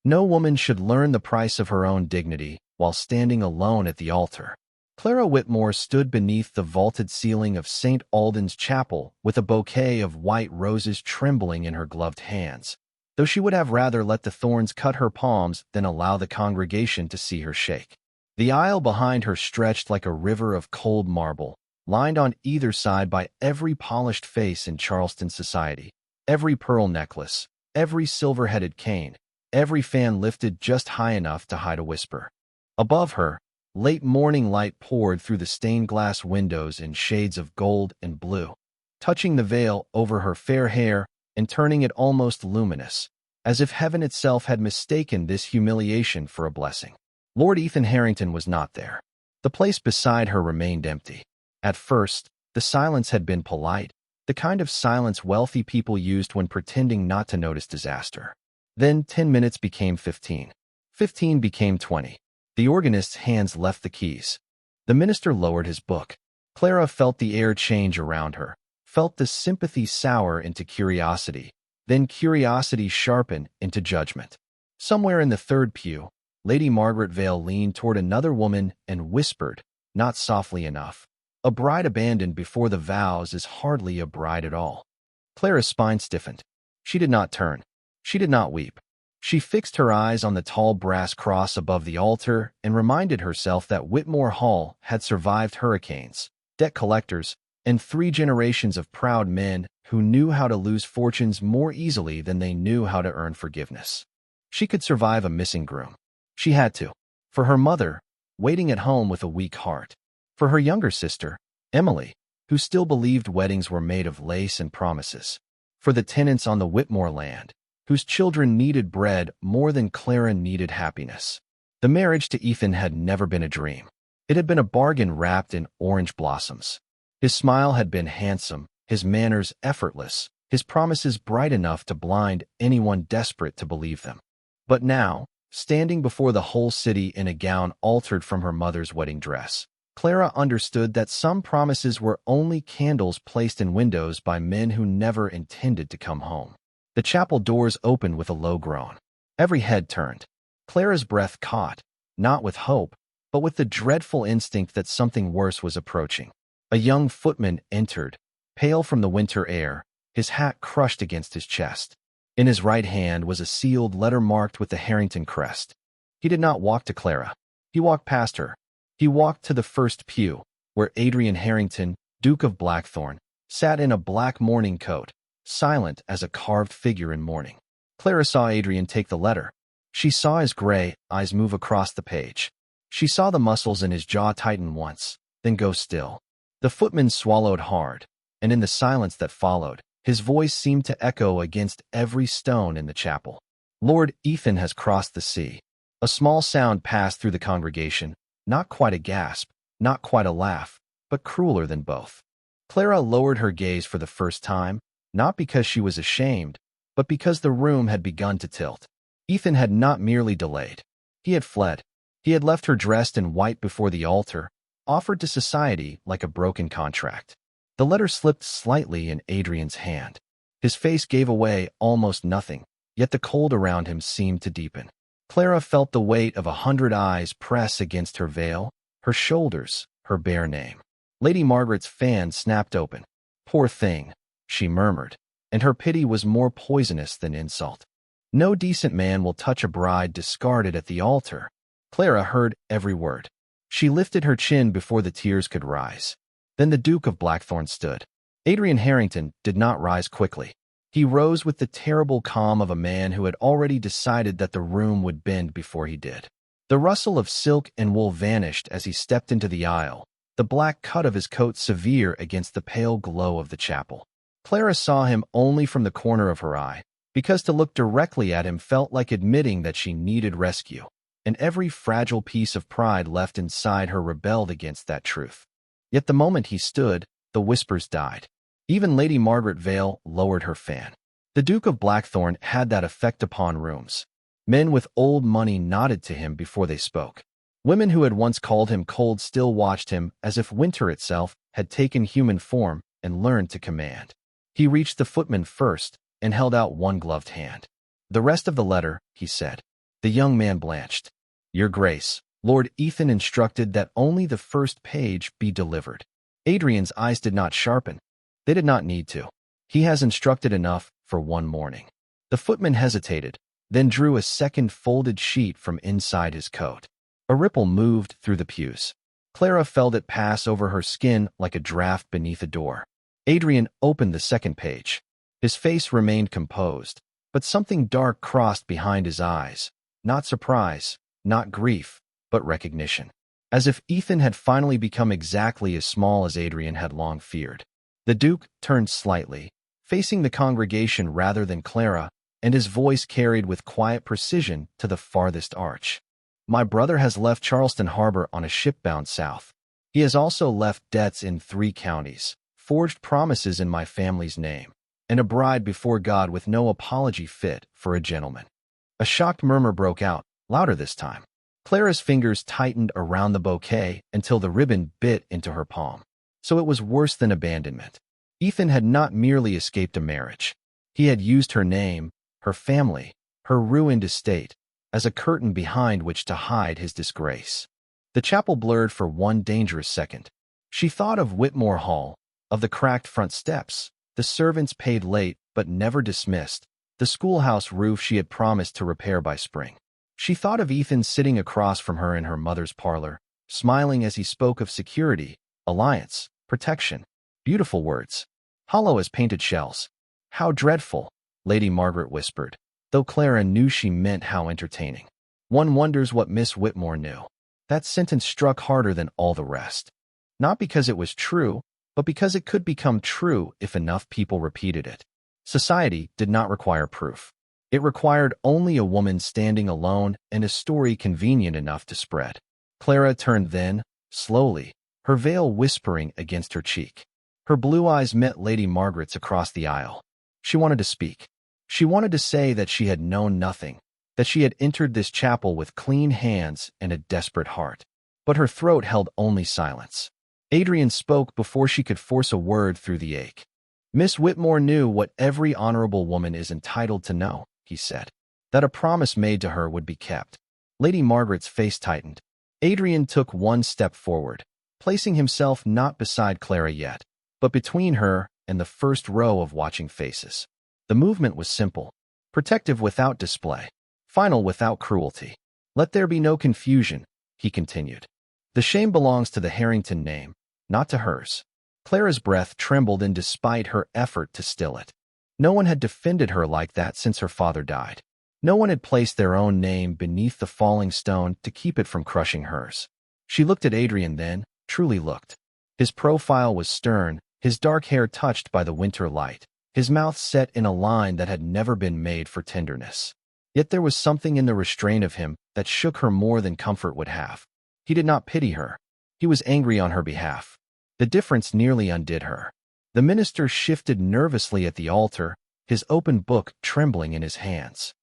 No woman should learn the price of her own dignity while standing alone at the altar. Clara Whitmore stood beneath the vaulted ceiling of St. Alden's Chapel with a bouquet of white roses trembling in her gloved hands, though she would have rather let the thorns cut her palms than allow the congregation to see her shake. The aisle behind her stretched like a river of cold marble, lined on either side by every polished face in Charleston society, every pearl necklace, every silver-headed cane, every fan lifted just high enough to hide a whisper. Above her, late morning light poured through the stained-glass windows in shades of gold and blue, touching the veil over her fair hair and turning it almost luminous, as if heaven itself had mistaken this humiliation for a blessing. Lord Ethan Harrington was not there. The place beside her remained empty. At first, the silence had been polite, the kind of silence wealthy people used when pretending not to notice disaster. Then 10 minutes became 15. 15 became 20. The organist's hands left the keys. The minister lowered his book. Clara felt the air change around her, felt the sympathy sour into curiosity, then curiosity sharpen into judgment. Somewhere in the third pew, Lady Margaret Vale leaned toward another woman and whispered, not softly enough, "A bride abandoned before the vows is hardly a bride at all." Clara's spine stiffened. She did not turn. She did not weep. She fixed her eyes on the tall brass cross above the altar and reminded herself that Whitmore Hall had survived hurricanes, debt collectors, and 3 generations of proud men who knew how to lose fortunes more easily than they knew how to earn forgiveness. She could survive a missing groom. She had to. For her mother, waiting at home with a weak heart. For her younger sister, Emily, who still believed weddings were made of lace and promises. For the tenants on the Whitmore land, whose children needed bread more than Clara needed happiness. The marriage to Ethan had never been a dream. It had been a bargain wrapped in orange blossoms. His smile had been handsome, his manners effortless, his promises bright enough to blind anyone desperate to believe them. But now, standing before the whole city in a gown altered from her mother's wedding dress, Clara understood that some promises were only candles placed in windows by men who never intended to come home. The chapel doors opened with a low groan. Every head turned. Clara's breath caught, not with hope, but with the dreadful instinct that something worse was approaching. A young footman entered, pale from the winter air, his hat crushed against his chest. In his right hand was a sealed letter marked with the Harrington crest. He did not walk to Clara. He walked past her. He walked to the first pew, where Adrian Harrington, Duke of Blackthorn, sat in a black mourning coat, silent as a carved figure in mourning. Clara saw Adrian take the letter. She saw his gray eyes move across the page. She saw the muscles in his jaw tighten once, then go still. The footman swallowed hard, and in the silence that followed, his voice seemed to echo against every stone in the chapel. "Lord Ethan has crossed the sea." A small sound passed through the congregation, not quite a gasp, not quite a laugh, but crueler than both. Clara lowered her gaze for the first time, not because she was ashamed, but because the room had begun to tilt. Ethan had not merely delayed. He had fled. He had left her dressed in white before the altar, offered to society like a broken contract. The letter slipped slightly in Adrian's hand. His face gave away almost nothing, yet the cold around him seemed to deepen. Clara felt the weight of 100 eyes press against her veil, her shoulders, her bare name. Lady Margaret's fan snapped open. "Poor thing," she murmured, and her pity was more poisonous than insult. "No decent man will touch a bride discarded at the altar." Clara heard every word. She lifted her chin before the tears could rise. Then the Duke of Blackthorn stood. Adrian Harrington did not rise quickly. He rose with the terrible calm of a man who had already decided that the room would bend before he did. The rustle of silk and wool vanished as he stepped into the aisle, the black cut of his coat severe against the pale glow of the chapel. Clara saw him only from the corner of her eye, because to look directly at him felt like admitting that she needed rescue, and every fragile piece of pride left inside her rebelled against that truth. Yet the moment he stood, the whispers died. Even Lady Margaret Vale lowered her fan. The Duke of Blackthorn had that effect upon rooms. Men with old money nodded to him before they spoke. Women who had once called him cold still watched him as if winter itself had taken human form and learned to command. He reached the footman first and held out one gloved hand. "The rest of the letter," he said. The young man blanched. Your Grace, Lord Ethan instructed that only the first page be delivered. Adrian's eyes did not sharpen. They did not need to. He has instructed enough for one morning. The footman hesitated, then drew a second folded sheet from inside his coat. A ripple moved through the pews. Clara felt it pass over her skin like a draft beneath a door. Adrian opened the second page. His face remained composed, but something dark crossed behind his eyes. Not surprise, not grief, but recognition. As if Ethan had finally become exactly as small as Adrian had long feared. The Duke turned slightly, facing the congregation rather than Clara, and his voice carried with quiet precision to the farthest arch. My brother has left Charleston Harbor on a ship bound south. He has also left debts in 3 counties, forged promises in my family's name, and a bride before God with no apology fit for a gentleman. A shocked murmur broke out, louder this time. Clara's fingers tightened around the bouquet until the ribbon bit into her palm. So it was worse than abandonment. Ethan had not merely escaped a marriage. He had used her name, her family, her ruined estate, as a curtain behind which to hide his disgrace. The chapel blurred for one dangerous second. She thought of Whitmore Hall, of the cracked front steps, the servants paid late but never dismissed, the schoolhouse roof she had promised to repair by spring. She thought of Ethan sitting across from her in her mother's parlor, smiling as he spoke of security, alliance, protection. Beautiful words. Hollow as painted shells. How dreadful, Lady Margaret whispered, though Clara knew she meant how entertaining. One wonders what Miss Whitmore knew. That sentence struck harder than all the rest. Not because it was true, but because it could become true if enough people repeated it. Society did not require proof. It required only a woman standing alone and a story convenient enough to spread. Clara turned then, slowly, her veil whispering against her cheek. Her blue eyes met Lady Margaret's across the aisle. She wanted to speak. She wanted to say that she had known nothing, that she had entered this chapel with clean hands and a desperate heart. But her throat held only silence. Adrian spoke before she could force a word through the ache. Miss Whitmore knew what every honorable woman is entitled to know, he said, that a promise made to her would be kept. Lady Margaret's face tightened. Adrian took one step forward, placing himself not beside Clara yet, but between her and the first row of watching faces. The movement was simple, protective without display, final without cruelty. Let there be no confusion, he continued. The shame belongs to the Harrington name, not to hers. Clara's breath trembled in despite her effort to still it. No one had defended her like that since her father died. No one had placed their own name beneath the falling stone to keep it from crushing hers. She looked at Adrian then, truly looked. His profile was stern, his dark hair touched by the winter light, his mouth set in a line that had never been made for tenderness. Yet there was something in the restraint of him that shook her more than comfort would have. He did not pity her. He was angry on her behalf. The difference nearly undid her. The minister shifted nervously at the altar, his open book trembling in his hands.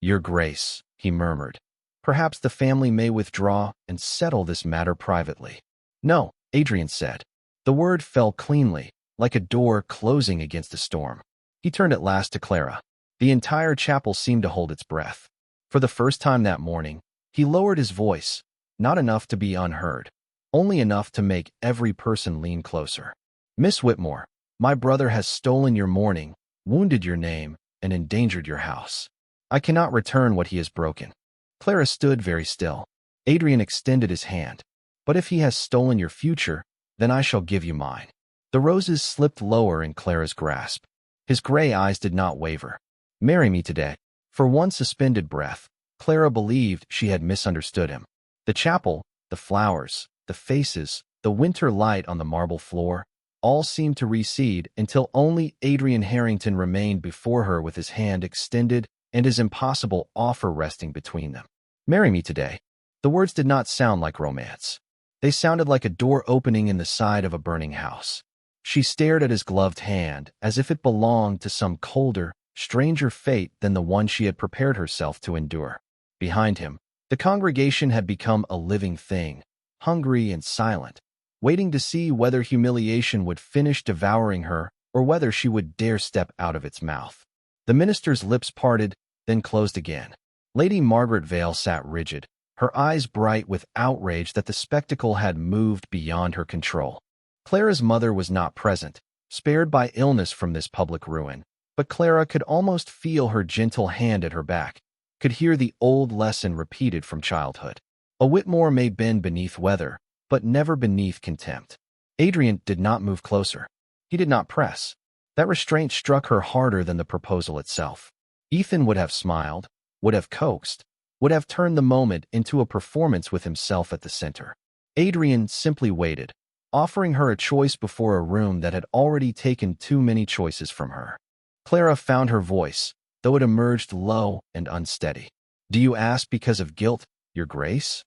Your Grace, he murmured. Perhaps the family may withdraw and settle this matter privately. No, Adrian said. The word fell cleanly, like a door closing against a storm. He turned at last to Clara. The entire chapel seemed to hold its breath. For the first time that morning, he lowered his voice, not enough to be unheard, only enough to make every person lean closer. Miss Whitmore, my brother has stolen your mourning, wounded your name, and endangered your house. I cannot return what he has broken. Clara stood very still. Adrian extended his hand. But if he has stolen your future, then I shall give you mine. The roses slipped lower in Clara's grasp. His gray eyes did not waver. Marry me today. For one suspended breath, Clara believed she had misunderstood him. The chapel, the flowers, the faces, the winter light on the marble floor, all seemed to recede until only Adrian Harrington remained before her with his hand extended and his impossible offer resting between them. Marry me today. The words did not sound like romance. They sounded like a door opening in the side of a burning house. She stared at his gloved hand as if it belonged to some colder, stranger fate than the one she had prepared herself to endure. Behind him, the congregation had become a living thing, hungry and silent, waiting to see whether humiliation would finish devouring her or whether she would dare step out of its mouth. The minister's lips parted, then closed again. Lady Margaret Vale sat rigid, her eyes bright with outrage that the spectacle had moved beyond her control. Clara's mother was not present, spared by illness from this public ruin, but Clara could almost feel her gentle hand at her back, could hear the old lesson repeated from childhood. A Whitmore may bend beneath weather, but never beneath contempt. Adrian did not move closer. He did not press. That restraint struck her harder than the proposal itself. Ethan would have smiled, would have coaxed, would have turned the moment into a performance with himself at the center. Adrian simply waited, offering her a choice before a room that had already taken too many choices from her. Clara found her voice, though it emerged low and unsteady. "Do you ask because of guilt, Your Grace?"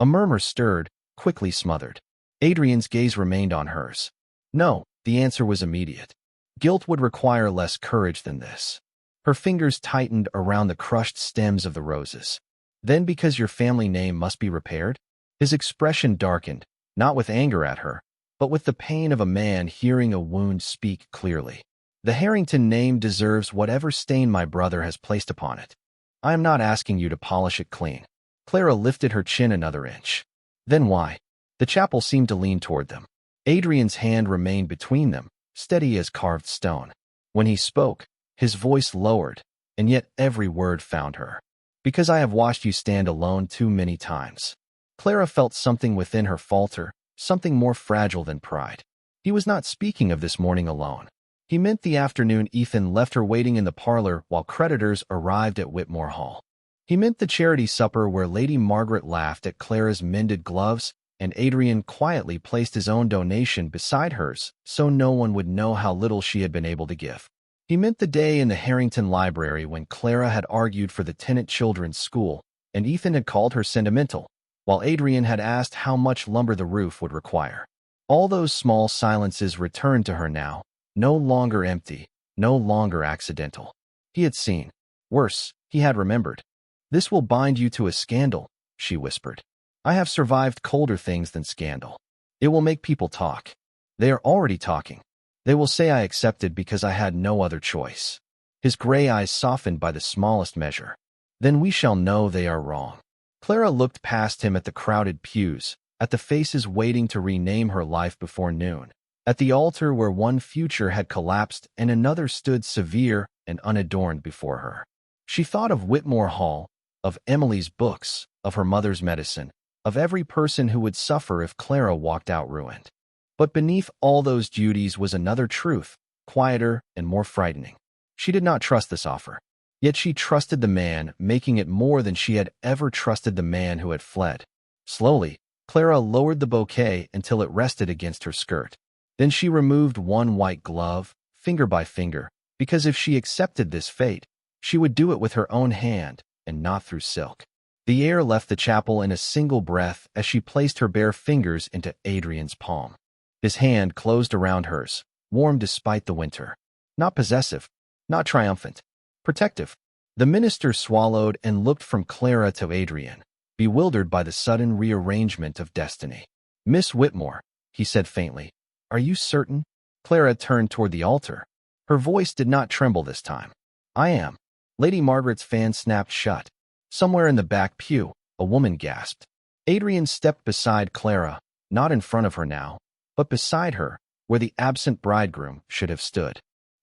A murmur stirred, quickly smothered. Adrian's gaze remained on hers. No, the answer was immediate. Guilt would require less courage than this. Her fingers tightened around the crushed stems of the roses. "Then because your family name must be repaired?" His expression darkened, not with anger at her, but with the pain of a man hearing a wound speak clearly. "The Harrington name deserves whatever stain my brother has placed upon it. I am not asking you to polish it clean." Clara lifted her chin another inch. "Then why?" The chapel seemed to lean toward them. Adrian's hand remained between them, steady as carved stone. When he spoke, his voice lowered, and yet every word found her. "Because I have watched you stand alone too many times." Clara felt something within her falter, something more fragile than pride. He was not speaking of this morning alone. He meant the afternoon Ethan left her waiting in the parlor while creditors arrived at Whitmore Hall. He meant the charity supper where Lady Margaret laughed at Clara's mended gloves, and Adrian quietly placed his own donation beside hers so no one would know how little she had been able to give. He meant the day in the Harrington Library when Clara had argued for the Tennant Children's School, and Ethan had called her sentimental, while Adrian had asked how much lumber the roof would require. All those small silences returned to her now, no longer empty, no longer accidental. He had seen. Worse, he had remembered. "This will bind you to a scandal," she whispered. "I have survived colder things than scandal. It will make people talk. They are already talking. They will say I accepted because I had no other choice." His gray eyes softened by the smallest measure. "Then we shall know they are wrong." Clara looked past him at the crowded pews, at the faces waiting to rename her life before noon, at the altar where one future had collapsed and another stood severe and unadorned before her. She thought of Whitmore Hall, of Emily's books, of her mother's medicine, of every person who would suffer if Clara walked out ruined. But beneath all those duties was another truth, quieter and more frightening. She did not trust this offer. Yet she trusted the man, making it more than she had ever trusted the man who had fled. Slowly, Clara lowered the bouquet until it rested against her skirt. Then she removed one white glove, finger by finger, because if she accepted this fate, she would do it with her own hand and not through silk. The air left the chapel in a single breath as she placed her bare fingers into Adrian's palm. His hand closed around hers, warm despite the winter. Not possessive, not triumphant, protective. The minister swallowed and looked from Clara to Adrian, bewildered by the sudden rearrangement of destiny. "Miss Whitmore," he said faintly, "are you certain?" Clara turned toward the altar. Her voice did not tremble this time. "I am." Lady Margaret's fan snapped shut. Somewhere in the back pew, a woman gasped. Adrian stepped beside Clara, not in front of her now, but beside her, where the absent bridegroom should have stood.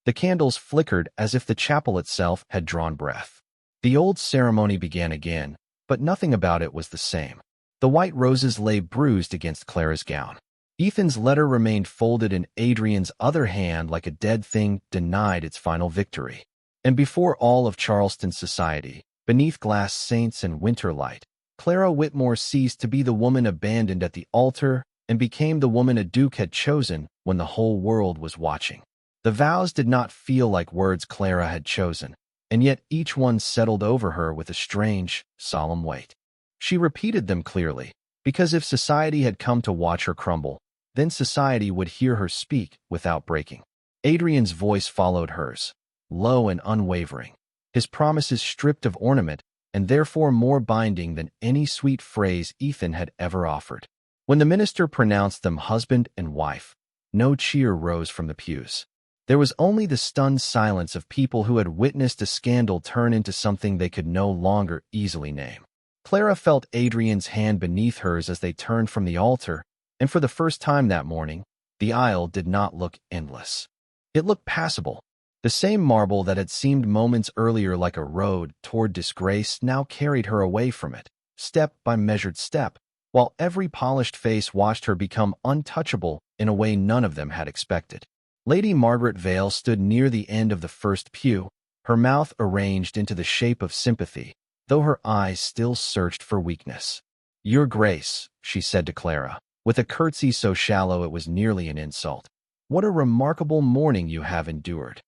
The candles flickered as if the chapel itself had drawn breath. The old ceremony began again, but nothing about it was the same. The white roses lay bruised against Clara's gown. Ethan's letter remained folded in Adrian's other hand like a dead thing denied its final victory. And before all of Charleston society, beneath glass saints and winter light, Clara Whitmore ceased to be the woman abandoned at the altar and became the woman a duke had chosen when the whole world was watching. The vows did not feel like words Clara had chosen, and yet each one settled over her with a strange, solemn weight. She repeated them clearly, because if society had come to watch her crumble, then society would hear her speak without breaking. Adrian's voice followed hers, low and unwavering, his promises stripped of ornament and therefore more binding than any sweet phrase Ethan had ever offered. When the minister pronounced them husband and wife, no cheer rose from the pews. There was only the stunned silence of people who had witnessed a scandal turn into something they could no longer easily name. Clara felt Adrian's hand beneath hers as they turned from the altar, and for the first time that morning, the aisle did not look endless. It looked passable. The same marble that had seemed moments earlier like a road toward disgrace now carried her away from it, step by measured step, while every polished face watched her become untouchable in a way none of them had expected. Lady Margaret Vale stood near the end of the first pew, her mouth arranged into the shape of sympathy, though her eyes still searched for weakness. "Your Grace," she said to Clara, with a curtsy so shallow it was nearly an insult. "What a remarkable morning you have endured."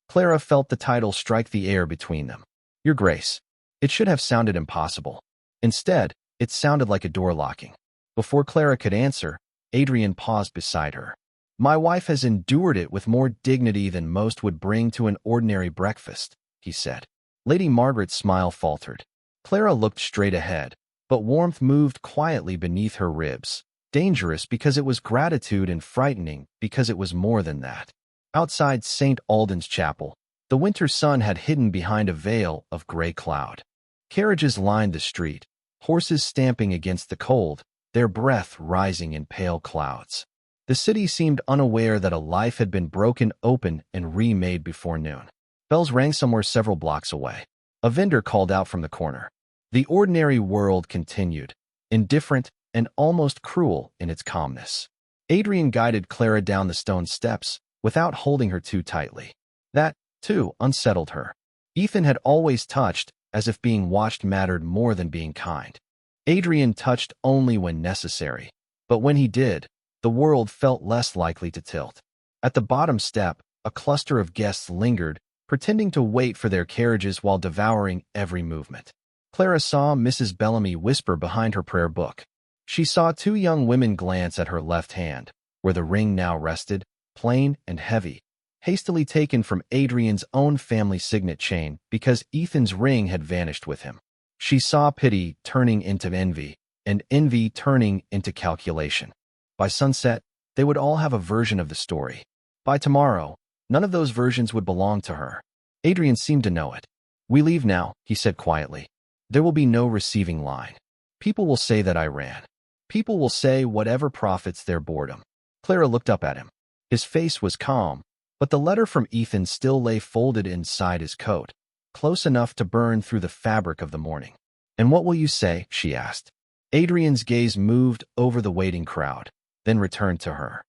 Clara felt the title strike the air between them. "Your Grace." It should have sounded impossible. Instead, it sounded like a door locking. Before Clara could answer, Adrian paused beside her. "My wife has endured it with more dignity than most would bring to an ordinary breakfast," he said. Lady Margaret's smile faltered. Clara looked straight ahead, but warmth moved quietly beneath her ribs, dangerous because it was gratitude and frightening because it was more than that. Outside St. Alden's Chapel, the winter sun had hidden behind a veil of gray cloud. Carriages lined the street, horses stamping against the cold, their breath rising in pale clouds. The city seemed unaware that a life had been broken open and remade before noon. Bells rang somewhere several blocks away. A vendor called out from the corner. The ordinary world continued, indifferent and almost cruel in its calmness. Adrian guided Clara down the stone steps without holding her too tightly. That, too, unsettled her. Ethan had always touched as if being watched mattered more than being kind. Adrian touched only when necessary, but when he did, the world felt less likely to tilt. At the bottom step, a cluster of guests lingered, pretending to wait for their carriages while devouring every movement. Clara saw Mrs. Bellamy whisper behind her prayer book. She saw two young women glance at her left hand, where the ring now rested, plain and heavy, hastily taken from Adrian's own family signet chain because Ethan's ring had vanished with him. She saw pity turning into envy, and envy turning into calculation. By sunset, they would all have a version of the story. By tomorrow, none of those versions would belong to her. Adrian seemed to know it. "We leave now," he said quietly. "There will be no receiving line. People will say that I ran. People will say whatever profits their boredom." Clara looked up at him. His face was calm, but the letter from Ethan still lay folded inside his coat, close enough to burn through the fabric of the morning. "And what will you say?" she asked. Adrian's gaze moved over the waiting crowd, then returned to her.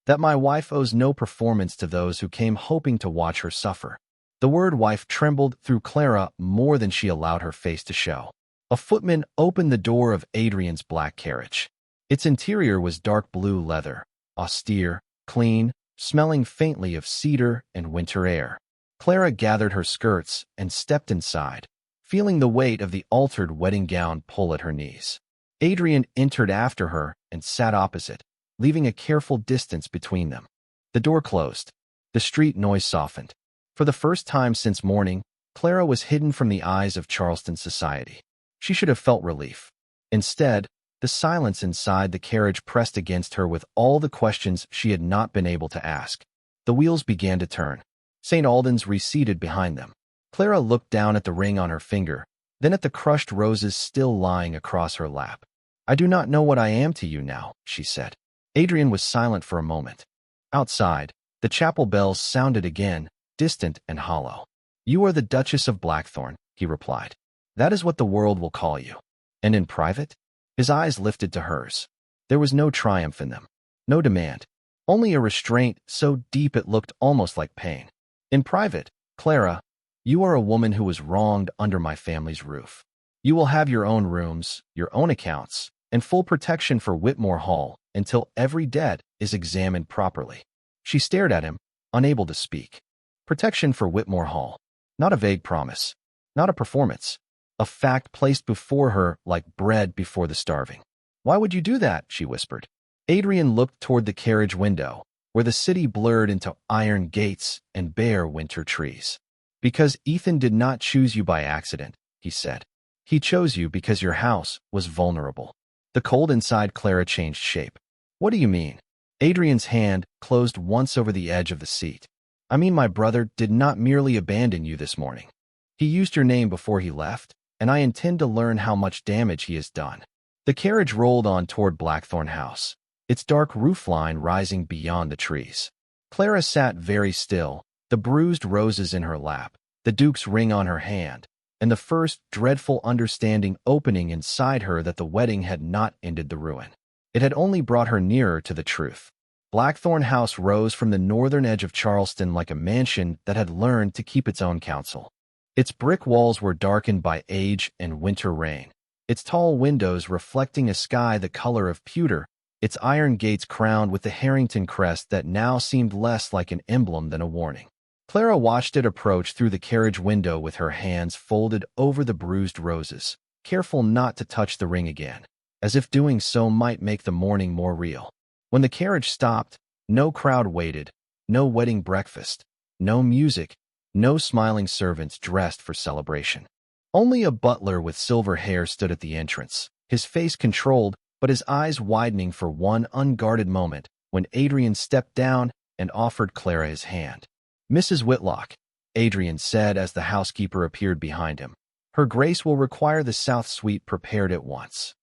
"That my wife owes no performance to those who came hoping to watch her suffer." The word wife trembled through Clara more than she allowed her face to show. A footman opened the door of Adrian's black carriage. Its interior was dark blue leather, austere, clean, smelling faintly of cedar and winter air. Clara gathered her skirts and stepped inside, feeling the weight of the altered wedding gown pull at her knees. Adrian entered after her and sat opposite, leaving a careful distance between them. The door closed. The street noise softened. For the first time since morning, Clara was hidden from the eyes of Charleston society. She should have felt relief. Instead, the silence inside the carriage pressed against her with all the questions she had not been able to ask. The wheels began to turn. St. Alden's receded behind them. Clara looked down at the ring on her finger, then at the crushed roses still lying across her lap. "I do not know what I am to you now," she said. Adrian was silent for a moment. Outside, the chapel bells sounded again, distant and hollow. "You are the Duchess of Blackthorn," he replied. "That is what the world will call you." "And in private?" His eyes lifted to hers. There was no triumph in them, no demand, only a restraint so deep it looked almost like pain. "In private, Clara, you are a woman who was wronged under my family's roof. You will have your own rooms, your own accounts, and full protection for Whitmore Hall until every debt is examined properly." She stared at him, unable to speak. Protection for Whitmore Hall. Not a vague promise. Not a performance. A fact placed before her like bread before the starving. "Why would you do that?" she whispered. Adrian looked toward the carriage window, where the city blurred into iron gates and bare winter trees. "Because Ethan did not choose you by accident," he said. "He chose you because your house was vulnerable." The cold inside Clara changed shape. "What do you mean?" Adrian's hand closed once over the edge of the seat. I mean, my brother did not merely abandon you this morning. He used your name before he left, and I intend to learn how much damage he has done." The carriage rolled on toward Blackthorn House, its dark roofline rising beyond the trees. Clara sat very still, the bruised roses in her lap, the Duke's ring on her hand, and the first dreadful understanding opening inside her that the wedding had not ended the ruin. It had only brought her nearer to the truth. Blackthorn House rose from the northern edge of Charleston like a mansion that had learned to keep its own counsel. Its brick walls were darkened by age and winter rain, its tall windows reflecting a sky the color of pewter, its iron gates crowned with the Harrington crest that now seemed less like an emblem than a warning. Clara watched it approach through the carriage window with her hands folded over the bruised roses, careful not to touch the ring again, as if doing so might make the mourning more real. When the carriage stopped, no crowd waited, no wedding breakfast, no music, no smiling servants dressed for celebration. Only a butler with silver hair stood at the entrance, his face controlled, but his eyes widening for one unguarded moment when Adrian stepped down and offered Clara his hand. "Mrs. Whitlock," Adrian said as the housekeeper appeared behind him, "Her Grace will require the south suite prepared at once."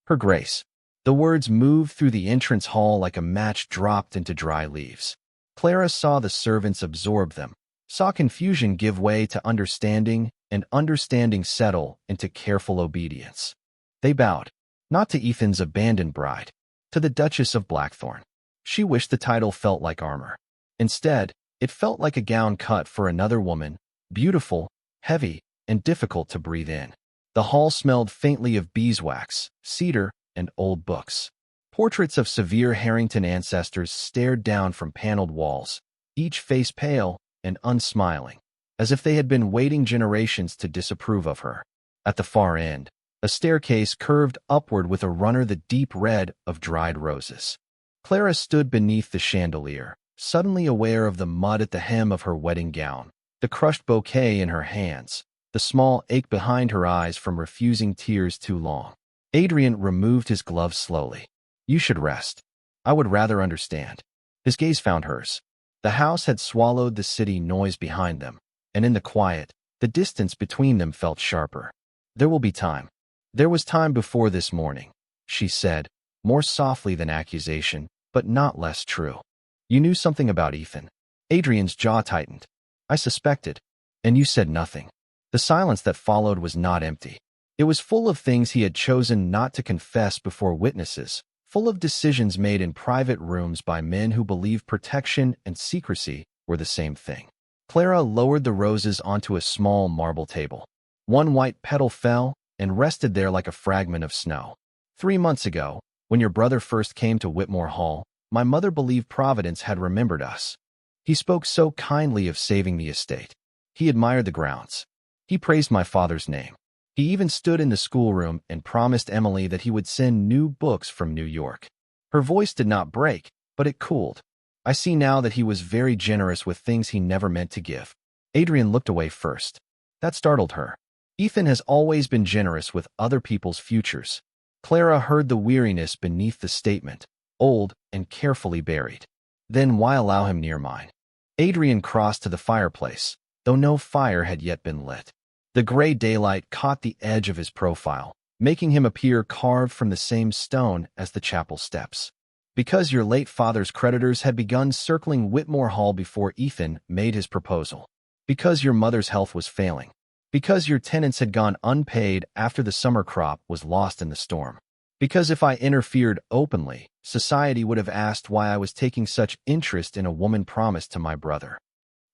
Her Grace. The words moved through the entrance hall like a match dropped into dry leaves. Clara saw the servants absorb them, saw confusion give way to understanding, and understanding settle into careful obedience. They bowed, not to Ethan's abandoned bride, to the Duchess of Blackthorn. She wished the title felt like armor. Instead, it felt like a gown cut for another woman, beautiful, heavy, and difficult to breathe in. The hall smelled faintly of beeswax, cedar, and old books. Portraits of severe Harrington ancestors stared down from paneled walls, each face pale and unsmiling, as if they had been waiting generations to disapprove of her. At the far end, a staircase curved upward with a runner the deep red of dried roses. Clara stood beneath the chandelier, suddenly aware of the mud at the hem of her wedding gown, the crushed bouquet in her hands, the small ache behind her eyes from refusing tears too long. Adrian removed his gloves slowly. "You should rest. I would rather understand." His gaze found hers. The house had swallowed the city noise behind them, and in the quiet, the distance between them felt sharper. "There will be time." "There was time before this morning," she said, more softly than accusation, but not less true. "You knew something about Ethan." Adrian's jaw tightened. "I suspected, and you said nothing." The silence that followed was not empty. It was full of things he had chosen not to confess before witnesses, full of decisions made in private rooms by men who believed protection and secrecy were the same thing. Clara lowered the roses onto a small marble table. One white petal fell and rested there like a fragment of snow. 3 months ago, when your brother first came to Whitmore Hall, my mother believed Providence had remembered us. He spoke so kindly of saving the estate. He admired the grounds. He praised my father's name. He even stood in the schoolroom and promised Emily that he would send new books from New York. Her voice did not break, but it cooled. I see now that he was very generous with things he never meant to give. Adrian looked away first. That startled her. Ethan has always been generous with other people's futures. Clara heard the weariness beneath the statement, old and carefully buried. Then why allow him near mine? Adrian crossed to the fireplace, though no fire had yet been lit. The gray daylight caught the edge of his profile, making him appear carved from the same stone as the chapel steps. Because your late father's creditors had begun circling Whitmore Hall before Ethan made his proposal. Because your mother's health was failing. Because your tenants had gone unpaid after the summer crop was lost in the storm. Because if I interfered openly, society would have asked why I was taking such interest in a woman promised to my brother.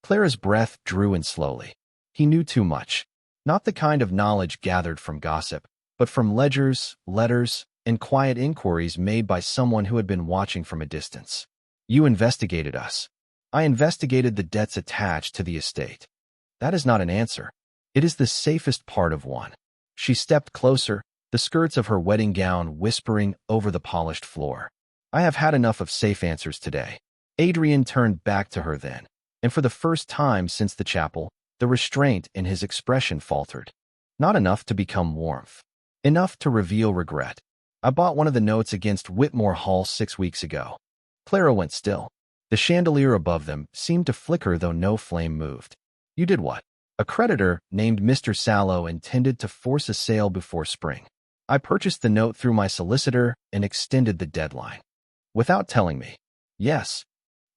Clara's breath drew in slowly. He knew too much. Not the kind of knowledge gathered from gossip, but from ledgers, letters, and quiet inquiries made by someone who had been watching from a distance. You investigated us. I investigated the debts attached to the estate. That is not an answer. It is the safest part of one. She stepped closer, the skirts of her wedding gown whispering over the polished floor. I have had enough of safe answers today. Adrian turned back to her then, and for the first time since the chapel, the restraint in his expression faltered. Not enough to become warmth. Enough to reveal regret. I bought one of the notes against Whitmore Hall 6 weeks ago. Clara went still. The chandelier above them seemed to flicker though no flame moved. You did what? A creditor named Mr. Sallow intended to force a sale before spring. I purchased the note through my solicitor and extended the deadline. Without telling me. Yes.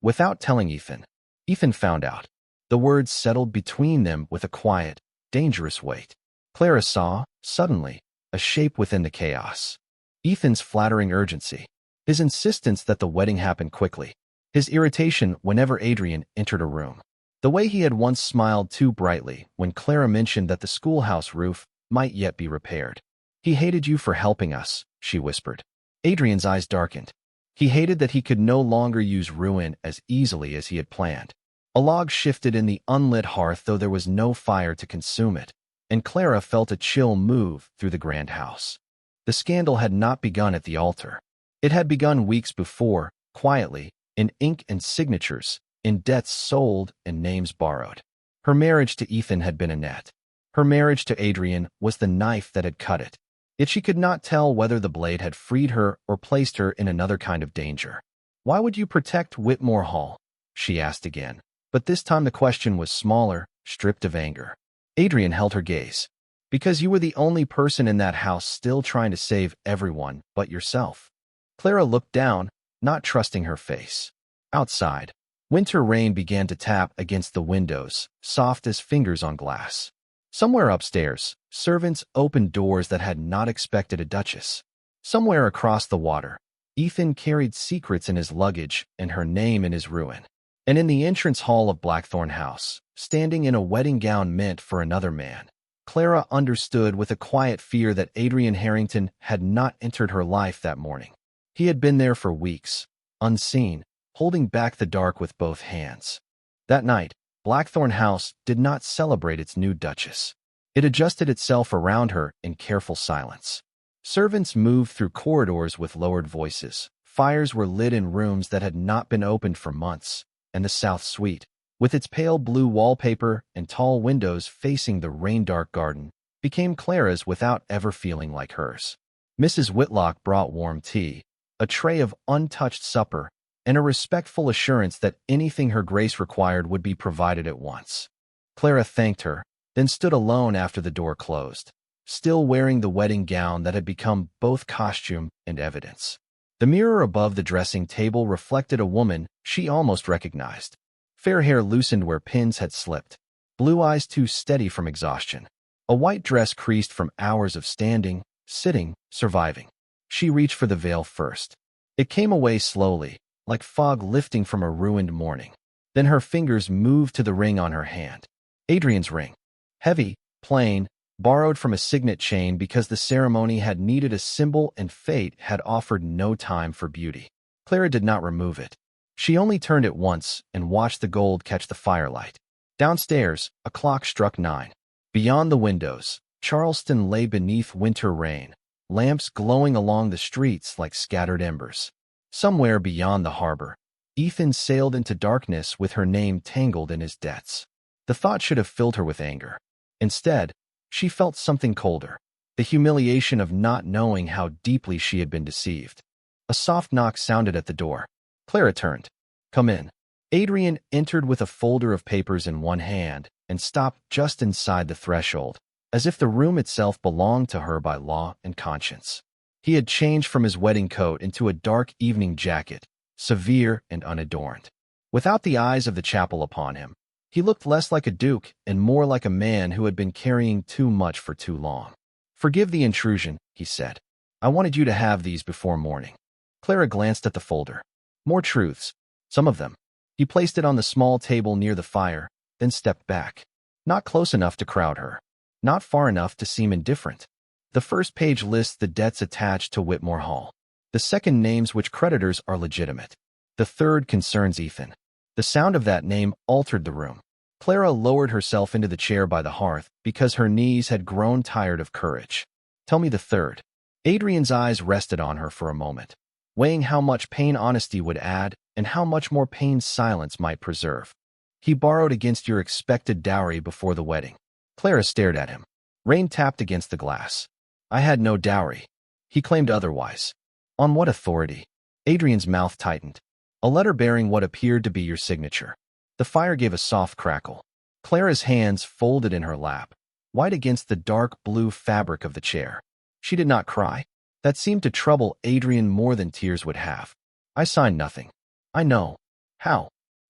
Without telling Ethan. Ethan found out. The words settled between them with a quiet, dangerous weight. Clara saw, suddenly, a shape within the chaos. Ethan's flattering urgency. His insistence that the wedding happen quickly. His irritation whenever Adrian entered a room. The way he had once smiled too brightly when Clara mentioned that the schoolhouse roof might yet be repaired. He hated you for helping us, she whispered. Adrian's eyes darkened. He hated that he could no longer use ruin as easily as he had planned. A log shifted in the unlit hearth though there was no fire to consume it, and Clara felt a chill move through the grand house. The scandal had not begun at the altar. It had begun weeks before, quietly, in ink and signatures, in debts sold and names borrowed. Her marriage to Ethan had been a net. Her marriage to Adrian was the knife that had cut it. Yet she could not tell whether the blade had freed her or placed her in another kind of danger. Why would you protect Whitmore Hall? She asked again. But this time the question was smaller, stripped of anger. Adrian held her gaze. Because you were the only person in that house still trying to save everyone but yourself. Clara looked down, not trusting her face. Outside, winter rain began to tap against the windows, soft as fingers on glass. Somewhere upstairs, servants opened doors that had not expected a duchess. Somewhere across the water, Ethan carried secrets in his luggage and her name in his ruin. And in the entrance hall of Blackthorn House, standing in a wedding gown meant for another man, Clara understood with a quiet fear that Adrian Harrington had not entered her life that morning. He had been there for weeks, unseen, holding back the dark with both hands. That night, Blackthorn House did not celebrate its new duchess. It adjusted itself around her in careful silence. Servants moved through corridors with lowered voices. Fires were lit in rooms that had not been opened for months, and the south suite, with its pale blue wallpaper and tall windows facing the rain-dark garden, became Clara's without ever feeling like hers. Mrs. Whitlock brought warm tea, a tray of untouched supper, and a respectful assurance that anything her grace required would be provided at once. Clara thanked her, then stood alone after the door closed, still wearing the wedding gown that had become both costume and evidence. The mirror above the dressing table reflected a woman she almost recognized. Fair hair loosened where pins had slipped, blue eyes too steady from exhaustion, a white dress creased from hours of standing, sitting, surviving. She reached for the veil first. It came away slowly, like fog lifting from a ruined morning. Then her fingers moved to the ring on her hand. Adrian's ring. Heavy, plain, borrowed from a signet chain because the ceremony had needed a symbol and fate had offered no time for beauty. Clara did not remove it. She only turned it once and watched the gold catch the firelight. Downstairs, a clock struck 9. Beyond the windows, Charleston lay beneath winter rain, lamps glowing along the streets like scattered embers. Somewhere beyond the harbor, Ethan sailed into darkness with her name tangled in his debts. The thought should have filled her with anger. Instead, she felt something colder, the humiliation of not knowing how deeply she had been deceived. A soft knock sounded at the door. Clara turned. Come in. Adrian entered with a folder of papers in one hand and stopped just inside the threshold, as if the room itself belonged to her by law and conscience. He had changed from his wedding coat into a dark evening jacket, severe and unadorned. Without the eyes of the chapel upon him, he looked less like a duke and more like a man who had been carrying too much for too long. Forgive the intrusion, he said. I wanted you to have these before morning. Clara glanced at the folder. More truths. Some of them. He placed it on the small table near the fire, then stepped back. Not close enough to crowd her. Not far enough to seem indifferent. The first page lists the debts attached to Whitmore Hall. The second names which creditors are legitimate. The third concerns Ethan. The sound of that name altered the room. Clara lowered herself into the chair by the hearth because her knees had grown tired of courage. Tell me the third. Adrian's eyes rested on her for a moment, weighing how much pain honesty would add and how much more pain silence might preserve. He borrowed against your expected dowry before the wedding. Clara stared at him. Rain tapped against the glass. I had no dowry. He claimed otherwise. On what authority? Adrian's mouth tightened. A letter bearing what appeared to be your signature. The fire gave a soft crackle. Clara's hands folded in her lap, white against the dark blue fabric of the chair. She did not cry. That seemed to trouble Adrian more than tears would have. I signed nothing. I know. How?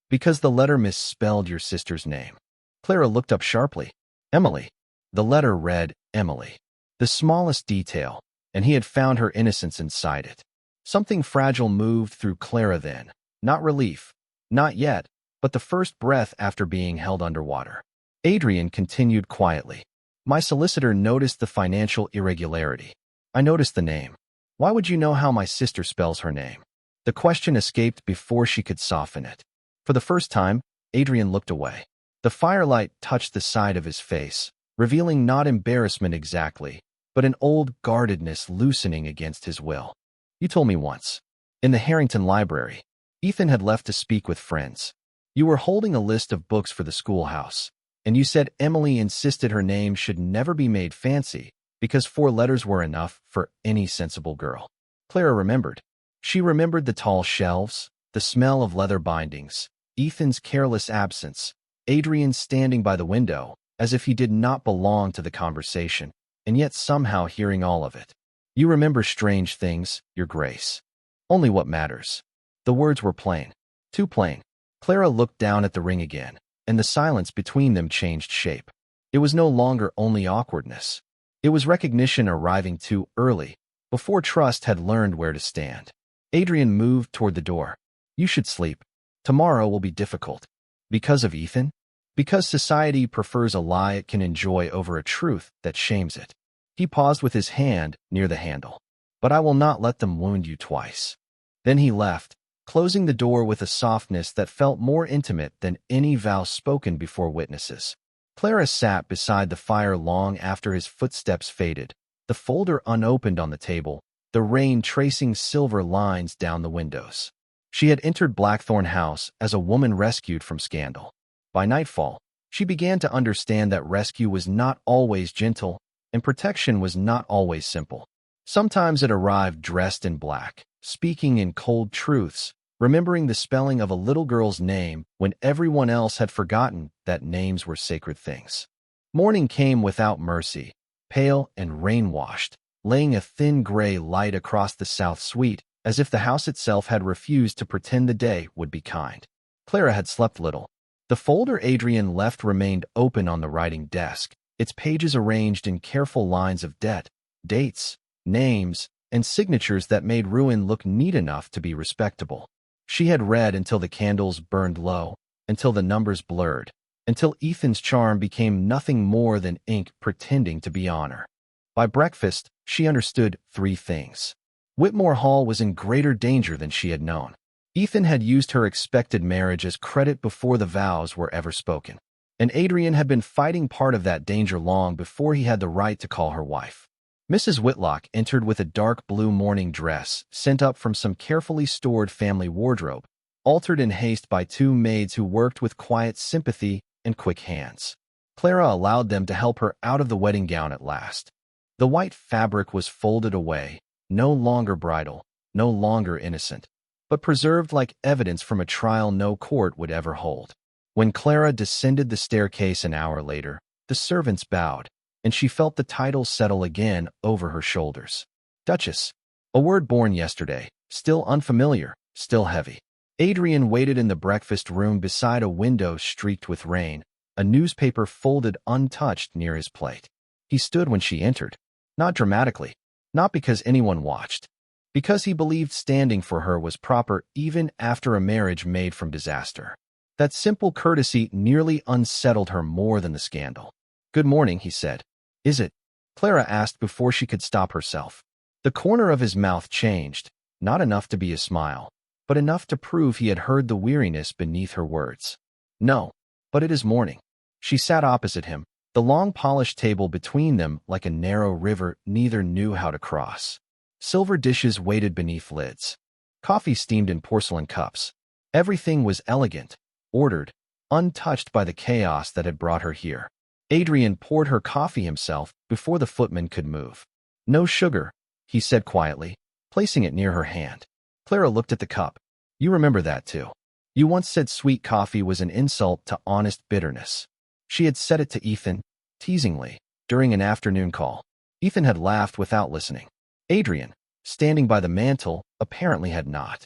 Because the letter misspelled your sister's name. Clara looked up sharply. Emily. The letter read, Emily. The smallest detail, and he had found her innocence inside it. Something fragile moved through Clara then. Not relief. Not yet, but the first breath after being held underwater. Adrian continued quietly. My solicitor noticed the financial irregularity. I noticed the name. Why would you know how my sister spells her name? The question escaped before she could soften it. For the first time, Adrian looked away. The firelight touched the side of his face, revealing not embarrassment exactly, but an old guardedness loosening against his will. You told me once. In the Harrington Library. Ethan had left to speak with friends. You were holding a list of books for the schoolhouse, and you said Emily insisted her name should never be made fancy because 4 letters were enough for any sensible girl. Clara remembered. She remembered the tall shelves, the smell of leather bindings, Ethan's careless absence, Adrian standing by the window, as if he did not belong to the conversation, and yet somehow hearing all of it. You remember strange things, Your Grace. Only what matters. The words were plain. Too plain. Clara looked down at the ring again, and the silence between them changed shape. It was no longer only awkwardness. It was recognition arriving too early, before trust had learned where to stand. Adrian moved toward the door. You should sleep. Tomorrow will be difficult. Because of Ethan? Because society prefers a lie it can enjoy over a truth that shames it. He paused with his hand near the handle. But I will not let them wound you twice. Then he left, closing the door with a softness that felt more intimate than any vow spoken before witnesses. Clara sat beside the fire long after his footsteps faded, the folder unopened on the table, the rain tracing silver lines down the windows. She had entered Blackthorn House as a woman rescued from scandal. By nightfall, she began to understand that rescue was not always gentle, and protection was not always simple. Sometimes it arrived dressed in black, speaking in cold truths, remembering the spelling of a little girl's name when everyone else had forgotten that names were sacred things. Morning came without mercy, pale and rain-washed, laying a thin gray light across the south suite, as if the house itself had refused to pretend the day would be kind. Clara had slept little. The folder Adrian left remained open on the writing desk, its pages arranged in careful lines of debt, dates, names, and signatures that made ruin look neat enough to be respectable. She had read until the candles burned low, until the numbers blurred, until Ethan's charm became nothing more than ink pretending to be honor. By breakfast, she understood 3 things. Whitmore Hall was in greater danger than she had known. Ethan had used her expected marriage as credit before the vows were ever spoken, and Adrian had been fighting part of that danger long before he had the right to call her wife. Mrs. Whitlock entered with a dark blue morning dress sent up from some carefully stored family wardrobe, altered in haste by 2 maids who worked with quiet sympathy and quick hands. Clara allowed them to help her out of the wedding gown at last. The white fabric was folded away, no longer bridal, no longer innocent, but preserved like evidence from a trial no court would ever hold. When Clara descended the staircase an hour later, the servants bowed, and she felt the title settle again over her shoulders. Duchess, a word born yesterday, still unfamiliar, still heavy. Adrian waited in the breakfast room beside a window streaked with rain, a newspaper folded untouched near his plate. He stood when she entered, not dramatically, not because anyone watched, because he believed standing for her was proper even after a marriage made from disaster. That simple courtesy nearly unsettled her more than the scandal. Good morning, he said. Is it? Clara asked before she could stop herself. The corner of his mouth changed, not enough to be a smile, but enough to prove he had heard the weariness beneath her words. No, but it is morning. She sat opposite him, the long polished table between them like a narrow river neither knew how to cross. Silver dishes waited beneath lids. Coffee steamed in porcelain cups. Everything was elegant, ordered, untouched by the chaos that had brought her here. Adrian poured her coffee himself before the footman could move. No sugar, he said quietly, placing it near her hand. Clara looked at the cup. You remember that too. You once said sweet coffee was an insult to honest bitterness. She had said it to Ethan, teasingly, during an afternoon call. Ethan had laughed without listening. Adrian, standing by the mantel, apparently had not.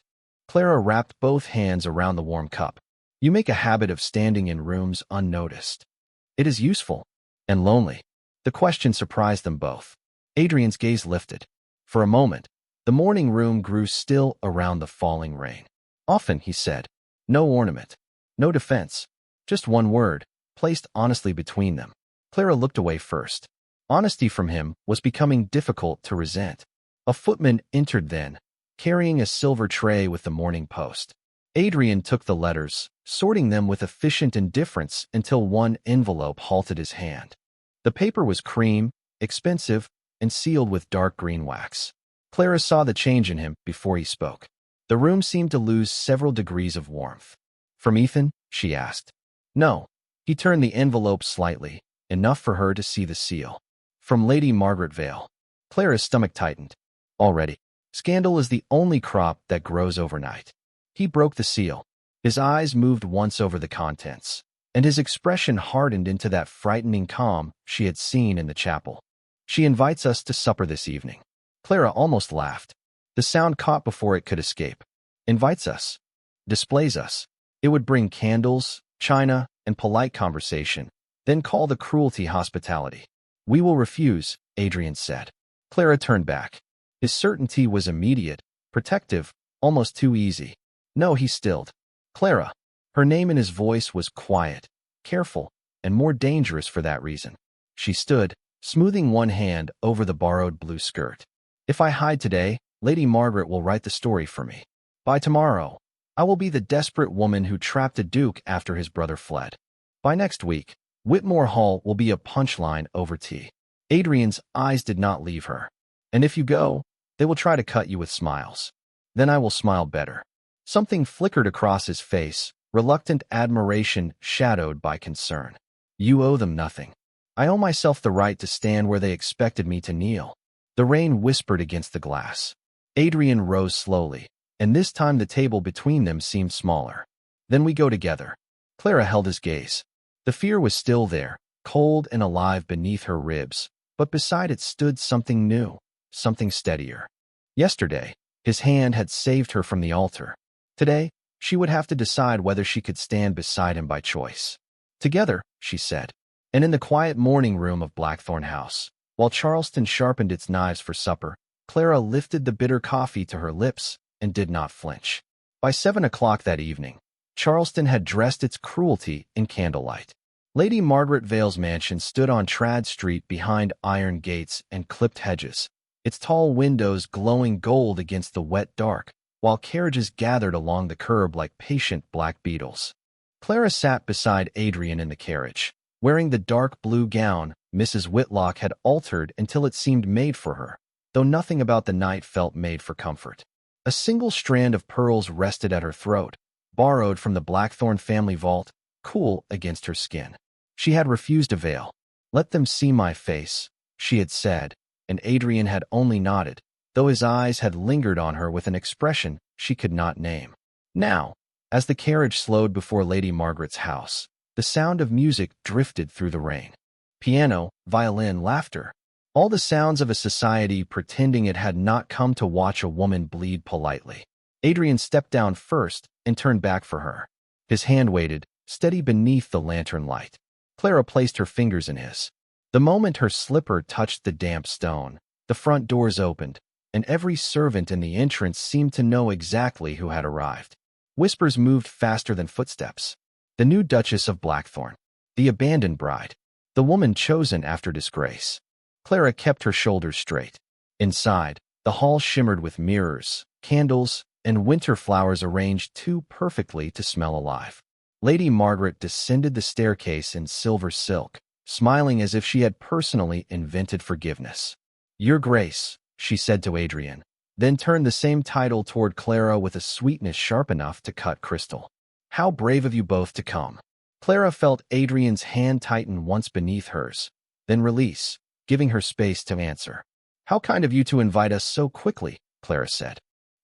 Clara wrapped both hands around the warm cup. You make a habit of standing in rooms unnoticed. It is useful and lonely. The question surprised them both. Adrian's gaze lifted. For a moment, the morning room grew still around the falling rain. Often, he said, no ornament, no defense, just one word, placed honestly between them. Clara looked away first. Honesty from him was becoming difficult to resent. A footman entered then, carrying a silver tray with the Morning Post. Adrian took the letters, sorting them with efficient indifference until one envelope halted his hand. The paper was cream, expensive, and sealed with dark green wax. Clara saw the change in him before he spoke. The room seemed to lose several degrees of warmth. From Ethan? She asked. No. He turned the envelope slightly, enough for her to see the seal. From Lady Margaret Vale. Clara's stomach tightened. Already. Scandal is the only crop that grows overnight. He broke the seal. His eyes moved once over the contents, and his expression hardened into that frightening calm she had seen in the chapel. She invites us to supper this evening. Clara almost laughed. The sound caught before it could escape. Invites us. Displays us. It would bring candles, china, and polite conversation, then call the cruelty hospitality. We will refuse, Adrian said. Clara turned back. His certainty was immediate, protective, almost too easy. No, he stilled. Clara. Her name in his voice was quiet, careful, and more dangerous for that reason. She stood, smoothing one hand over the borrowed blue skirt. If I hide today, Lady Margaret will write the story for me. By tomorrow, I will be the desperate woman who trapped a duke after his brother fled. By next week, Whitmore Hall will be a punchline over tea. Adrian's eyes did not leave her. And if you go, they will try to cut you with smiles. Then I will smile better. Something flickered across his face, reluctant admiration shadowed by concern. You owe them nothing. I owe myself the right to stand where they expected me to kneel. The rain whispered against the glass. Adrian rose slowly, and this time the table between them seemed smaller. Then we go together. Clara held his gaze. The fear was still there, cold and alive beneath her ribs, but beside it stood something new, something steadier. Yesterday, his hand had saved her from the altar. Today, she would have to decide whether she could stand beside him by choice. Together, she said, and in the quiet morning room of Blackthorn House, while Charleston sharpened its knives for supper, Clara lifted the bitter coffee to her lips and did not flinch. By 7 o'clock that evening, Charleston had dressed its cruelty in candlelight. Lady Margaret Vale's mansion stood on Trad Street behind iron gates and clipped hedges, its tall windows glowing gold against the wet dark, while carriages gathered along the curb like patient black beetles. Clara sat beside Adrian in the carriage, wearing the dark blue gown Mrs. Whitlock had altered until it seemed made for her, though nothing about the night felt made for comfort. A single strand of pearls rested at her throat, borrowed from the Blackthorn family vault, cool against her skin. She had refused a veil. Let them see my face, she had said, and Adrian had only nodded, though his eyes had lingered on her with an expression she could not name. Now, as the carriage slowed before Lady Margaret's house, the sound of music drifted through the rain. Piano, violin, laughter. All the sounds of a society pretending it had not come to watch a woman bleed politely. Adrian stepped down first and turned back for her. His hand waited, steady beneath the lantern light. Clara placed her fingers in his. The moment her slipper touched the damp stone, the front doors opened, and every servant in the entrance seemed to know exactly who had arrived. Whispers moved faster than footsteps. The new Duchess of Blackthorn. The abandoned bride. The woman chosen after disgrace. Clara kept her shoulders straight. Inside, the hall shimmered with mirrors, candles, and winter flowers arranged too perfectly to smell alive. Lady Margaret descended the staircase in silver silk, smiling as if she had personally invented forgiveness. Your Grace, she said to Adrian, then turned the same title toward Clara with a sweetness sharp enough to cut crystal. How brave of you both to come. Clara felt Adrian's hand tighten once beneath hers, then release, giving her space to answer. How kind of you to invite us so quickly, Clara said.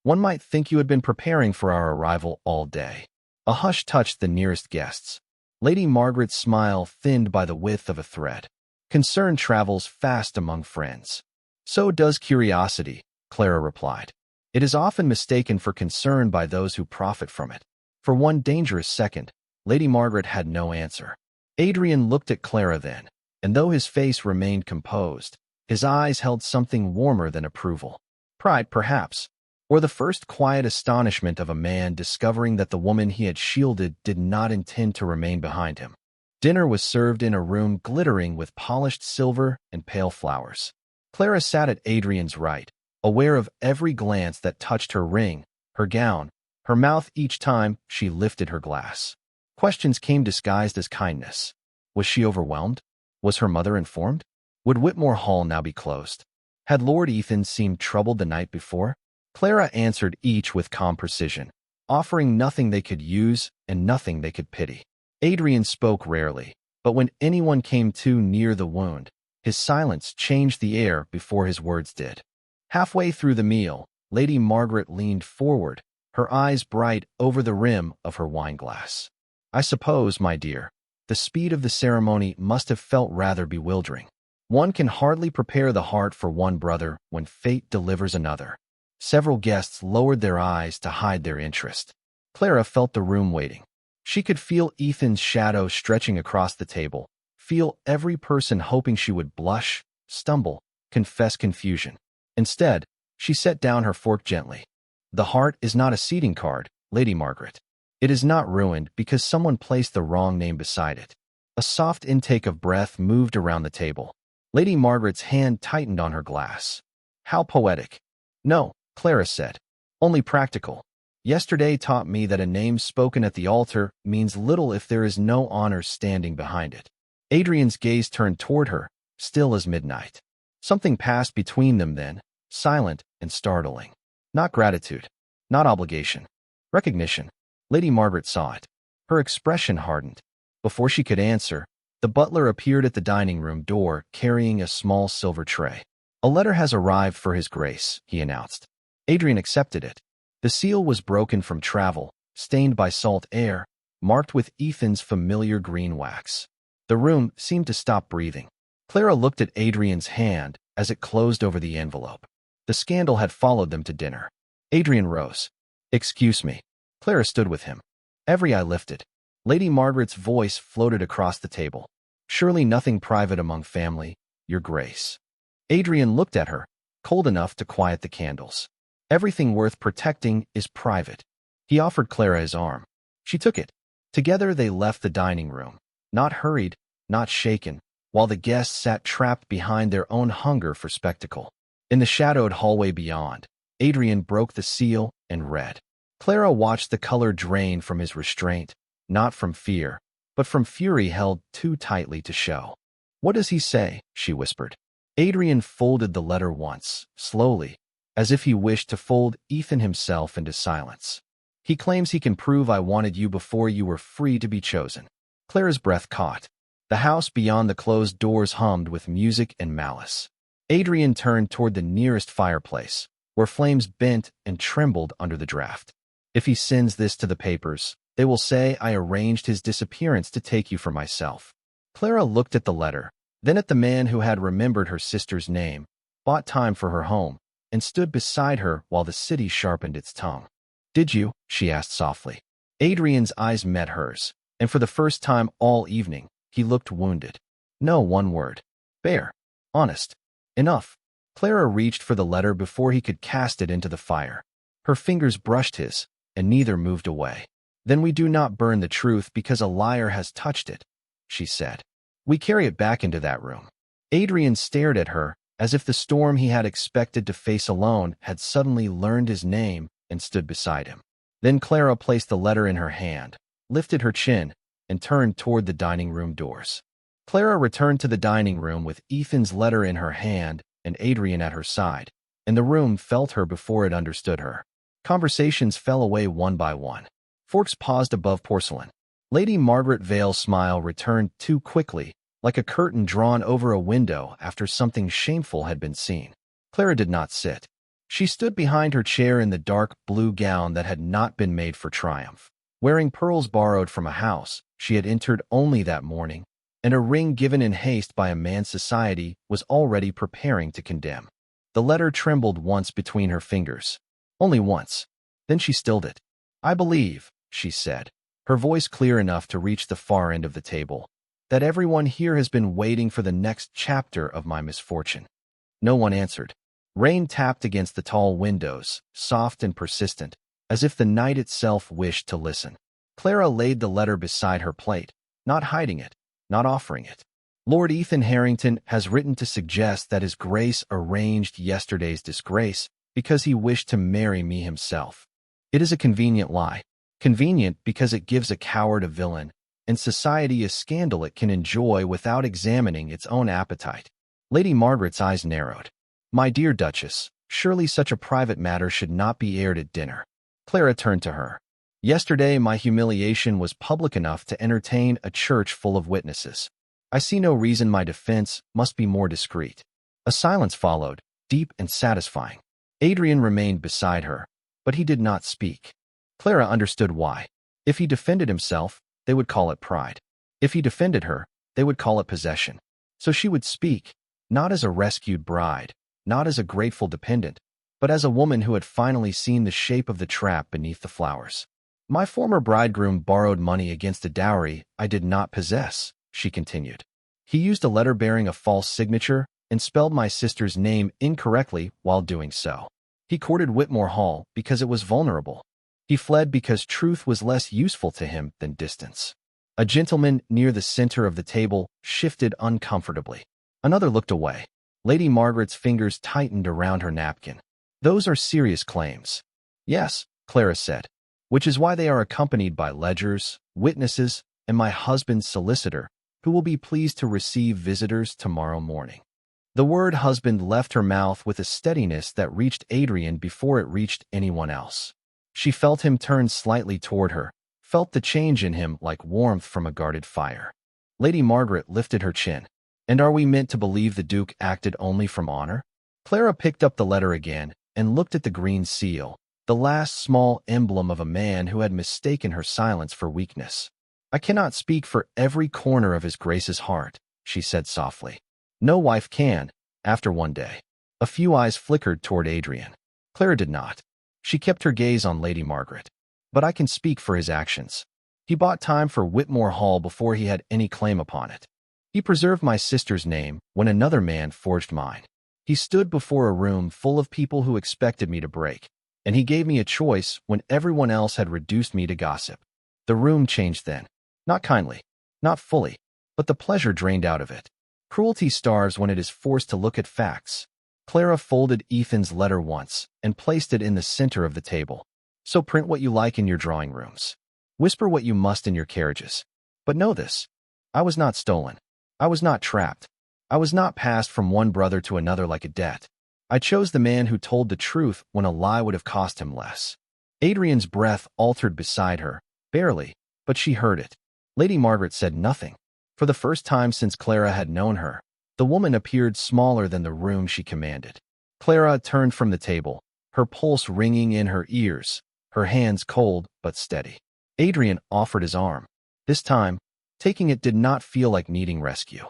One might think you had been preparing for our arrival all day." A hush touched the nearest guests. Lady Margaret's smile thinned by the width of a thread. "Concern travels fast among friends." "So does curiosity," Clara replied. "It is often mistaken for concern by those who profit from it." For one dangerous second, Lady Margaret had no answer. Adrian looked at Clara then, and though his face remained composed, his eyes held something warmer than approval. Pride, perhaps, or the first quiet astonishment of a man discovering that the woman he had shielded did not intend to remain behind him. Dinner was served in a room glittering with polished silver and pale flowers. Clara sat at Adrian's right, aware of every glance that touched her ring, her gown, her mouth each time she lifted her glass. Questions came disguised as kindness. Was she overwhelmed? Was her mother informed? Would Whitmore Hall now be closed? Had Lord Ethan seemed troubled the night before? Clara answered each with calm precision, offering nothing they could use and nothing they could pity. Adrian spoke rarely, but when anyone came too near the wound, his silence changed the air before his words did. Halfway through the meal, Lady Margaret leaned forward, her eyes bright over the rim of her wineglass. "I suppose, my dear, the speed of the ceremony must have felt rather bewildering. One can hardly prepare the heart for one brother when fate delivers another." Several guests lowered their eyes to hide their interest. Clara felt the room waiting. She could feel Ethan's shadow stretching across the table, feel every person hoping she would blush, stumble, confess confusion. Instead, she set down her fork gently. "The heart is not a seating card, Lady Margaret. It is not ruined because someone placed the wrong name beside it." A soft intake of breath moved around the table. Lady Margaret's hand tightened on her glass. "How poetic." "No," Clara said, "only practical. Yesterday taught me that a name spoken at the altar means little if there is no honor standing behind it." Adrian's gaze turned toward her, still as midnight. Something passed between them then, silent and startling. Not gratitude, not obligation. Recognition. Lady Margaret saw it. Her expression hardened. Before she could answer, the butler appeared at the dining room door carrying a small silver tray. "A letter has arrived for His Grace," he announced. Adrian accepted it. The seal was broken from travel, stained by salt air, marked with Ethan's familiar green wax. The room seemed to stop breathing. Clara looked at Adrian's hand as it closed over the envelope. The scandal had followed them to dinner. Adrian rose. "Excuse me." Clara stood with him. Every eye lifted. Lady Margaret's voice floated across the table. "Surely nothing private among family, Your Grace." Adrian looked at her, cold enough to quiet the candles. "Everything worth protecting is private." He offered Clara his arm. She took it. Together they left the dining room, not hurried, not shaken, while the guests sat trapped behind their own hunger for spectacle. In the shadowed hallway beyond, Adrian broke the seal and read. Clara watched the color drain from his restraint, not from fear, but from fury held too tightly to show. "What does he say?" she whispered. Adrian folded the letter once, slowly, as if he wished to fold Ethan himself into silence. "He claims he can prove I wanted you before you were free to be chosen." Clara's breath caught. The house beyond the closed doors hummed with music and malice. Adrian turned toward the nearest fireplace, where flames bent and trembled under the draft. "If he sends this to the papers, they will say I arranged his disappearance to take you for myself." Clara looked at the letter, then at the man who had remembered her sister's name, bought time for her home, and stood beside her while the city sharpened its tongue. "Did you?" she asked softly. Adrian's eyes met hers, and for the first time all evening, he looked wounded. "No," one word. "Bare. Honest. Enough." Clara reached for the letter before he could cast it into the fire. Her fingers brushed his, and neither moved away. "Then we do not burn the truth because a liar has touched it," she said. "We carry it back into that room." Adrian stared at her, as if the storm he had expected to face alone had suddenly learned his name and stood beside him. Then Clara placed the letter in her hand, lifted her chin, and turned toward the dining room doors. Clara returned to the dining room with Ethan's letter in her hand and Adrian at her side, and the room felt her before it understood her. Conversations fell away one by one. Forks paused above porcelain. Lady Margaret Vale's smile returned too quickly, like a curtain drawn over a window after something shameful had been seen. Clara did not sit. She stood behind her chair in the dark blue gown that had not been made for triumph. Wearing pearls borrowed from a house she had entered only that morning, and a ring given in haste by a man society was already preparing to condemn. The letter trembled once between her fingers. Only once. Then she stilled it. "I believe," she said, her voice clear enough to reach the far end of the table, "that everyone here has been waiting for the next chapter of my misfortune." No one answered. Rain tapped against the tall windows, soft and persistent, as if the night itself wished to listen. Clara laid the letter beside her plate, not hiding it, not offering it. "Lord Ethan Harrington has written to suggest that His Grace arranged yesterday's disgrace because he wished to marry me himself. It is a convenient lie. Convenient because it gives a coward a villain, and society a scandal it can enjoy without examining its own appetite." Lady Margaret's eyes narrowed. "My dear Duchess, surely such a private matter should not be aired at dinner." Clara turned to her. "Yesterday my humiliation was public enough to entertain a church full of witnesses. I see no reason my defense must be more discreet." A silence followed, deep and satisfying. Adrian remained beside her, but he did not speak. Clara understood why. If he defended himself, they would call it pride. If he defended her, they would call it possession. So she would speak, not as a rescued bride, not as a grateful dependent, but as a woman who had finally seen the shape of the trap beneath the flowers. "My former bridegroom borrowed money against a dowry I did not possess," she continued. "He used a letter bearing a false signature and spelled my sister's name incorrectly while doing so. He courted Whitmore Hall because it was vulnerable. He fled because truth was less useful to him than distance." A gentleman near the center of the table shifted uncomfortably. Another looked away. Lady Margaret's fingers tightened around her napkin. "Those are serious claims." "Yes," Clara said, "which is why they are accompanied by ledgers, witnesses, and my husband's solicitor, who will be pleased to receive visitors tomorrow morning." The word husband left her mouth with a steadiness that reached Adrian before it reached anyone else. She felt him turn slightly toward her, felt the change in him like warmth from a guarded fire. Lady Margaret lifted her chin. "And are we meant to believe the Duke acted only from honor?" Clara picked up the letter again and looked at the green seal, the last small emblem of a man who had mistaken her silence for weakness. "I cannot speak for every corner of His Grace's heart," she said softly. "No wife can, after one day." A few eyes flickered toward Adrian. Clara did not. She kept her gaze on Lady Margaret. "But I can speak for his actions. He bought time for Whitmore Hall before he had any claim upon it. He preserved my sister's name when another man forged mine. He stood before a room full of people who expected me to break, and he gave me a choice when everyone else had reduced me to gossip. The room changed then. Not kindly, not fully, but the pleasure drained out of it. Cruelty starves when it is forced to look at facts." Clara folded Ethan's letter once and placed it in the center of the table. "So print what you like in your drawing rooms. Whisper what you must in your carriages. But know this, I was not stolen. I was not trapped. I was not passed from one brother to another like a debt. I chose the man who told the truth when a lie would have cost him less." Adrian's breath altered beside her, barely, but she heard it. Lady Margaret said nothing. For the first time since Clara had known her, the woman appeared smaller than the room she commanded. Clara turned from the table, her pulse ringing in her ears, her hands cold but steady. Adrian offered his arm. This time, taking it did not feel like needing rescue.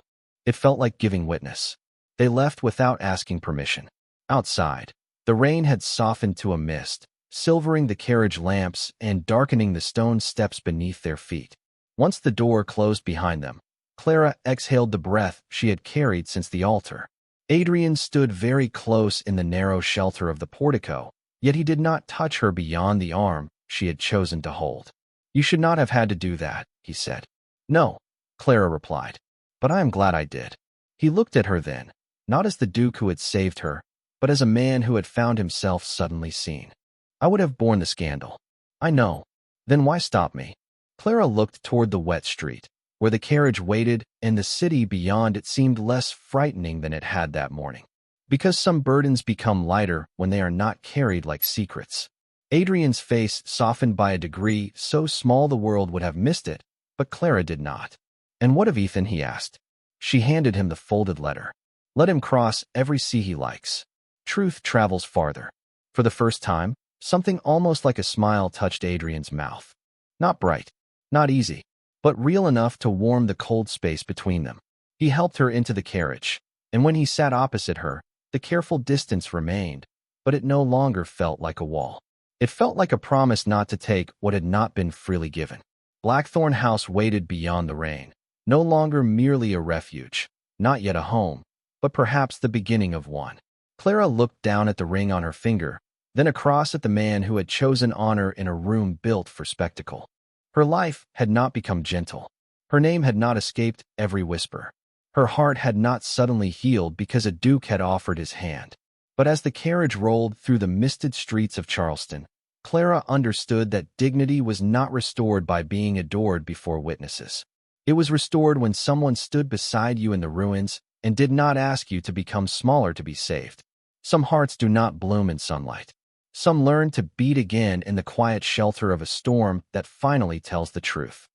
It felt like giving witness. They left without asking permission. Outside, the rain had softened to a mist, silvering the carriage lamps and darkening the stone steps beneath their feet. Once the door closed behind them, Clara exhaled the breath she had carried since the altar. Adrian stood very close in the narrow shelter of the portico, yet he did not touch her beyond the arm she had chosen to hold. "You should not have had to do that," he said. "No," Clara replied, "but I am glad I did." He looked at her then, not as the Duke who had saved her, but as a man who had found himself suddenly seen. "I would have borne the scandal. I know. Then why stop me?" Clara looked toward the wet street, where the carriage waited, and the city beyond it seemed less frightening than it had that morning. Because some burdens become lighter when they are not carried like secrets. Adrian's face softened by a degree so small the world would have missed it, but Clara did not. "And what of Ethan?" he asked. She handed him the folded letter. "Let him cross every sea he likes. Truth travels farther." For the first time, something almost like a smile touched Adrian's mouth. Not bright, not easy, but real enough to warm the cold space between them. He helped her into the carriage, and when he sat opposite her, the careful distance remained, but it no longer felt like a wall. It felt like a promise not to take what had not been freely given. Blackthorn House waited beyond the rain, no longer merely a refuge, not yet a home, but perhaps the beginning of one. Clara looked down at the ring on her finger, then across at the man who had chosen honor in a room built for spectacle. Her life had not become gentle. Her name had not escaped every whisper. Her heart had not suddenly healed because a duke had offered his hand. But as the carriage rolled through the misted streets of Charleston, Clara understood that dignity was not restored by being adored before witnesses. It was restored when someone stood beside you in the ruins and did not ask you to become smaller to be saved. Some hearts do not bloom in sunlight. Some learn to beat again in the quiet shelter of a storm that finally tells the truth.